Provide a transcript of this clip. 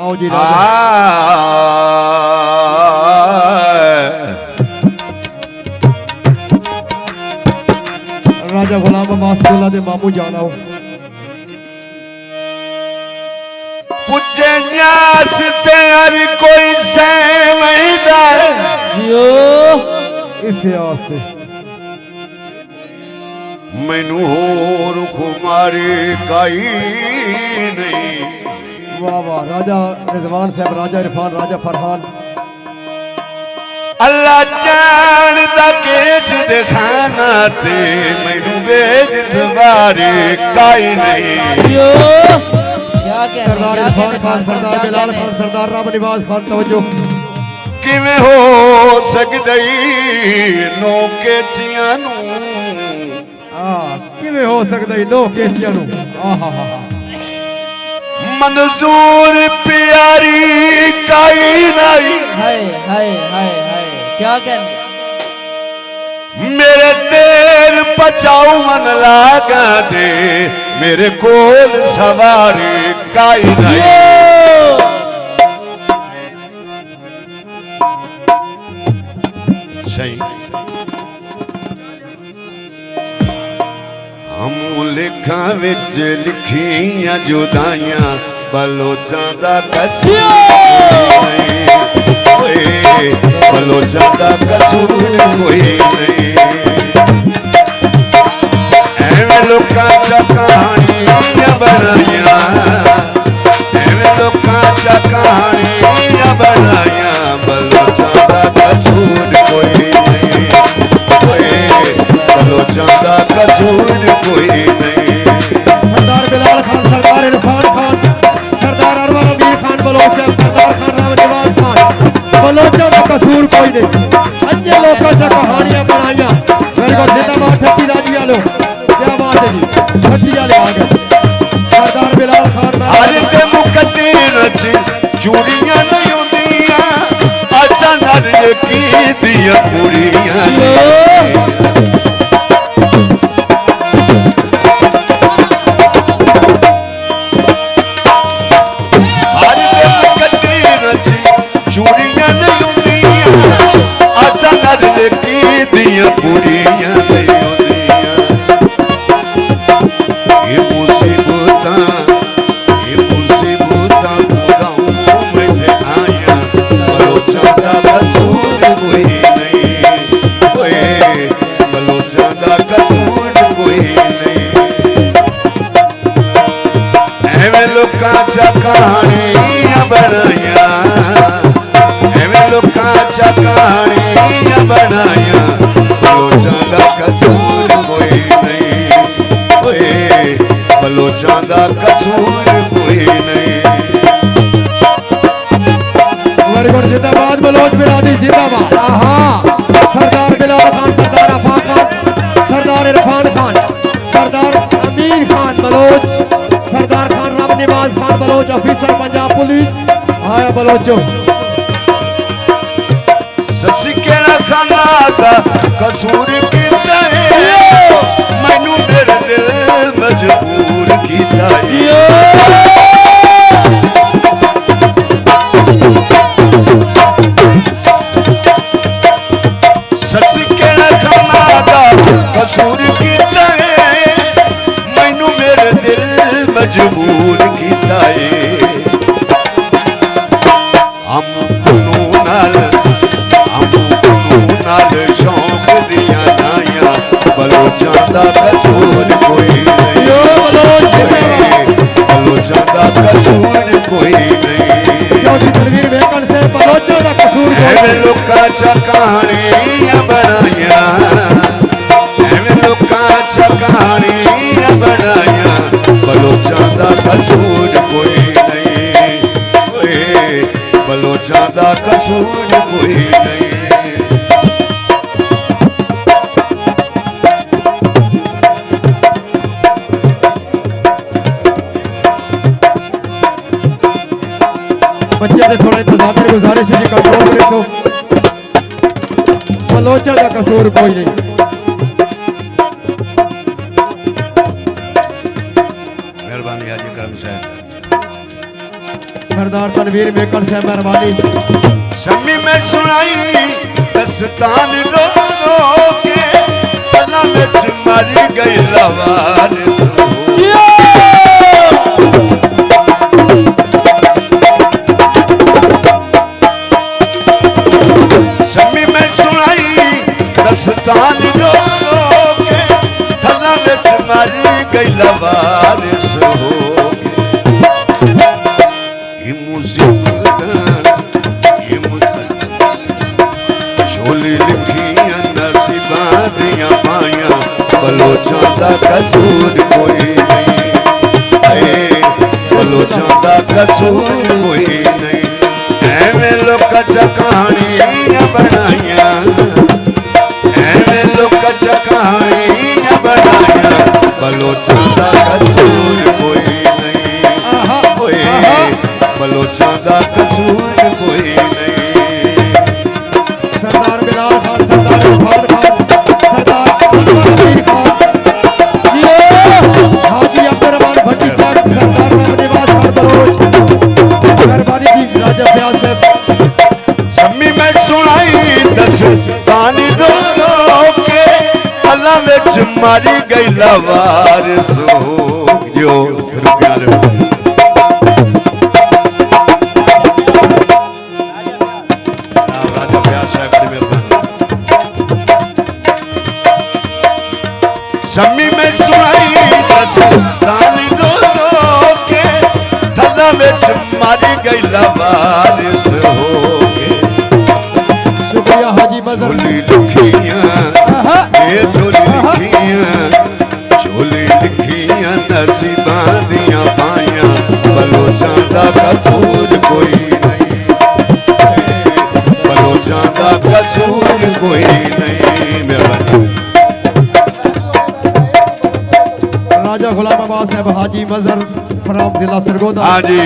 आओ जी राजा राजा गुलाम मासूला दे मामू जान आओ पुजन्यास ते हर कोई सेवैदा जियो इसे आस्ते मैनू होर खुमारे काई नहीं। वाह वाह राजा रिजवान साहब राजा इरफान राजा फरहान अल्लाह जान दा केच दिखाना ते मैनू बेज सवारे काई नहीं। सरदार इरफान खान सरदार बिलाल खान सरदार राम निवाज खान तवज्जो किवें हो सकदई नो केचियां नू किवें हो सकदा नो केचियां नू आहा हा मंजूर प्यारी काई नहीं। हाय हाय हाय हाय क्या कहने मेरे देर पचाऊ मन लागा दे मेरे कोल सवारी काई नहीं। सही हम लिखा विच लिखियां जुदाइयां बलोचां दा कसूर नहीं। बलोचां दा कसूर कोई नहीं। एवें लोकां च कहानियां बनाइयां एवें लोकां च कहानियां बनाइयां बलोचां दा कसूर कोई नहीं। बलोचां दा कसूर कोई नहीं। सरदार बिलाल खान सरदार इरफान खान सरदार अरवर अमीर खान बलोच साहब सरदार खान राम निवाज खान बलोचों का कसूर कोई नहीं। अन्य लोगों से कहानियां बनाइयां मेरे को जिंदाबाद ठट्टी राजी वालों क्या बात है जी ठट्टी वाले आ गए सरदार बिलाल खान आज ते मुकद्दे रच चूड़ियां नहीं होंदियां असा नर की दिया पूरियां चूड़ियां नहीं होंदियां असा नर की दिया पूरियां नहीं होंदियां। ये मुसीबतां खुदाओं में थे आया बलोचां दा कसूर कोई नहीं। ओए बलोचां दा कसूर कोई नहीं। एवें लोकां च कहानियां बनाइयां एवें लोकां च कहानियां बनाइयां बलोचां दा कसूर कोई नहीं। ओए बलोचां दा कसूर कोई नहीं। वेरी गुड जिंदाबाद बलोच बिरादरी जिंदाबाद आहा सरदार बिलाल खान सरदार अफाक खान सरदार इरफान खान सरदार अमीर खान बलोच सरदार खान राम निवाज खान बलोच ऑफिसर पंजाब पुलिस आया बलोचो ससिकेला खाना दा कसूर कीता है मैनू मेरा दिल मजबूर कीता है। ससिकेला खाना दा कसूर कीता है मैनू मेरा दिल मजबूर कीता है। हम शौक दिया नाया बलोचां दा कसूर कोई नहीं। बलोचां दा कसूर कोई नहीं। चौधरी तनवीर वेकन से बलोचों दा कसूर कोई एवें लोकां च कहानियां बनाइयां एवें लोकां च कहानियां बनाइयां बलोचां दा कसूर कोई नहीं। ओए बलोचां दा कसूर कोई नहीं। बच्चे ने थोड़ा इंतजाम की गुजारिश है जी कंट्रोल करे सो बलोचों का कसूर कोई नहीं। मेहरबानी हाजी करम साहब सरदार तनवीर मेकल से मेहरबानी शमी में सुनाई दस्तान रो रो के तना में मारी गई लवारिस शमी में सुनाई दस्तान रो रो के तना में मारी गई लवारिस हो झोली लिखियां नसीबा दिया पाया बलोचां दा कसूर कोई नहीं है बलोचां दा कसूर कोई नहीं एवें लोक कहानियां बनाइया एवें लोक कहानियां बनाइया बलोचां दा कसूर कोई नहीं होए बलोचां दा कसूर कोई नहीं सरदार बिलाल खान सरदार इरफान खान सरदार अनवर अमीर खान हाजी अब्दुर्रहमान भट्टी साहब सरदार रामनिवास खान बलोच मेहरबानी जी राजा फयाज साहब शम्मी में सुनाई दस्तान रो रो के अल्लाह विच मारी गई लवारिस हो यो रुपया ले शम्मी में सुनाई दस्तान रो रो के थला विच मारी गई लवारिस हो के शुक्रिया हाजी मजर झोली लिखियां ये झोली लिखियां नसीबा दिया पाया बलोचां दा कसूर कोई नहीं बलोचां दा कसूर कोई नहीं मेहरबानी राजा गुलाम अब्बास साहब हाजी मजर फ्राम जिला सरगोदा हाँ जी